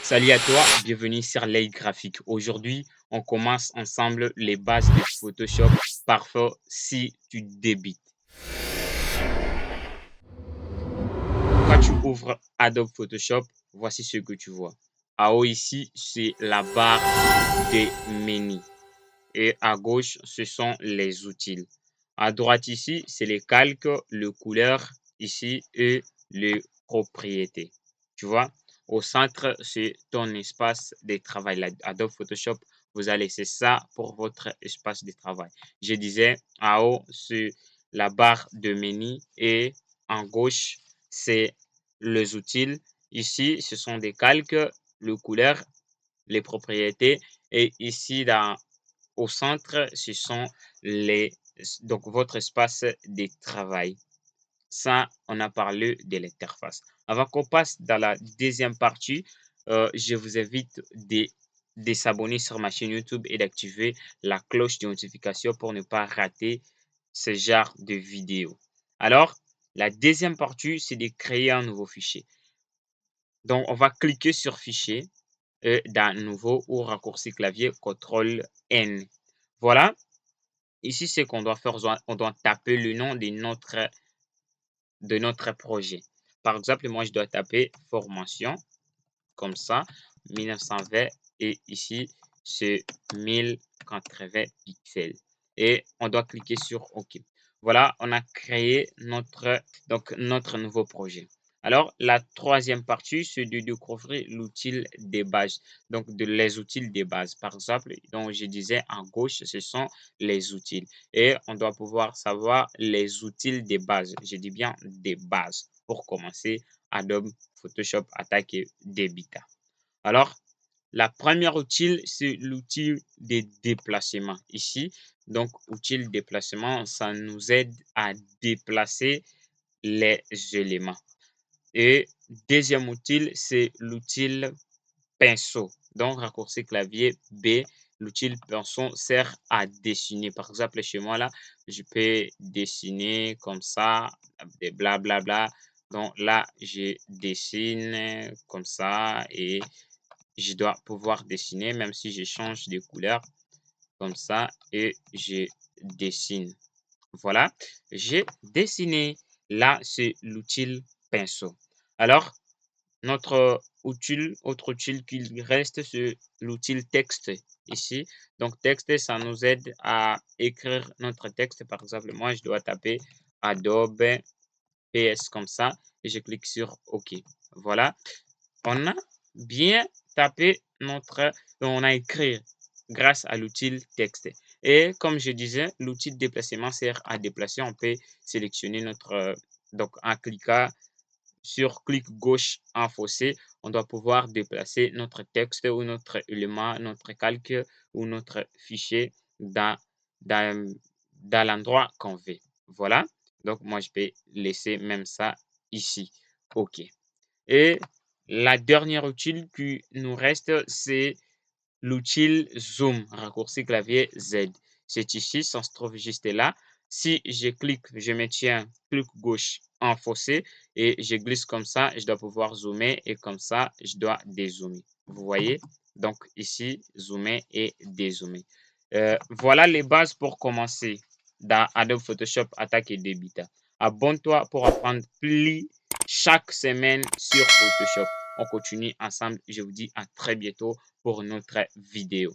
Salut à toi, bienvenue sur l'œil graphique. Aujourd'hui, on commence ensemble les bases de Photoshop. Parfois, si tu débutes. Quand tu ouvres Adobe Photoshop, voici ce que tu vois. En haut ici, c'est la barre des menus. Et à gauche, ce sont les outils. À droite ici, c'est les calques, les couleurs ici et les propriétés. Tu vois, au centre, c'est ton espace de travail. Adobe Photoshop vous allez laisser ça pour votre espace de travail. Je disais, en haut, c'est la barre de menu et en gauche, c'est les outils. Ici, ce sont des calques, les couleurs, les propriétés et ici, au centre, ce sont les donc votre espace de travail. Ça, on a parlé de l'interface. Avant qu'on passe dans la deuxième partie, je vous invite de s'abonner sur ma chaîne YouTube et d'activer la cloche de notification pour ne pas rater ce genre de vidéos. Alors, la deuxième partie, c'est de créer un nouveau fichier. Donc, on va cliquer sur Fichier et dans Nouveau ou raccourci clavier CTRL-N. Voilà, ici, ce qu'on doit faire, on doit taper le nom de notre projet. Par exemple, moi, je dois taper formation, comme ça, 1920, et ici, c'est 1080 pixels. Et on doit cliquer sur OK. Voilà, on a créé notre nouveau projet. Alors, la troisième partie, c'est de découvrir l'outil des bases. Donc, les outils des bases. Par exemple, donc je disais en gauche, ce sont les outils. Et on doit pouvoir savoir les outils des bases. Je dis bien des bases. Pour commencer, Adobe Photoshop Attaque et Debita. Alors, la première outil, c'est l'outil de déplacement. Ici, donc, outil de déplacement, ça nous aide à déplacer les éléments. Et deuxième outil, c'est l'outil pinceau. Donc, raccourci clavier B, l'outil pinceau sert à dessiner. Par exemple, chez moi, là, je peux dessiner comme ça, des blablabla. Donc là, je dessine comme ça et je dois pouvoir dessiner, même si je change de couleur comme ça et je dessine. Voilà, j'ai dessiné. Là, c'est l'outil pinceau. Alors, autre outil qu'il reste, c'est l'outil texte ici. Donc, texte, ça nous aide à écrire notre texte. Par exemple, moi, je dois taper Adobe PS comme ça et je clique sur OK. Voilà, on a bien tapé on a écrit grâce à l'outil texte. Et comme je disais, l'outil de déplacement sert à déplacer. On peut sélectionner donc en cliquant sur clic gauche enfoncé, on doit pouvoir déplacer notre texte ou notre élément, notre calque ou notre fichier dans, dans l'endroit qu'on veut. Voilà. Donc, moi, je peux laisser même ça ici. OK. Et la dernière outil qui nous reste, c'est l'outil Zoom, raccourci clavier Z. C'est ici, ça se trouve juste là. Si je clique, je me tiens clic gauche enfoncé et je glisse comme ça, je dois pouvoir zoomer et comme ça, je dois dézoomer. Vous voyez? Donc ici, zoomer et dézoomer. Voilà les bases pour commencer dans Adobe Photoshop Attaque et Debita. Abonne-toi pour apprendre plus chaque semaine sur Photoshop. On continue ensemble. Je vous dis à très bientôt pour notre vidéo.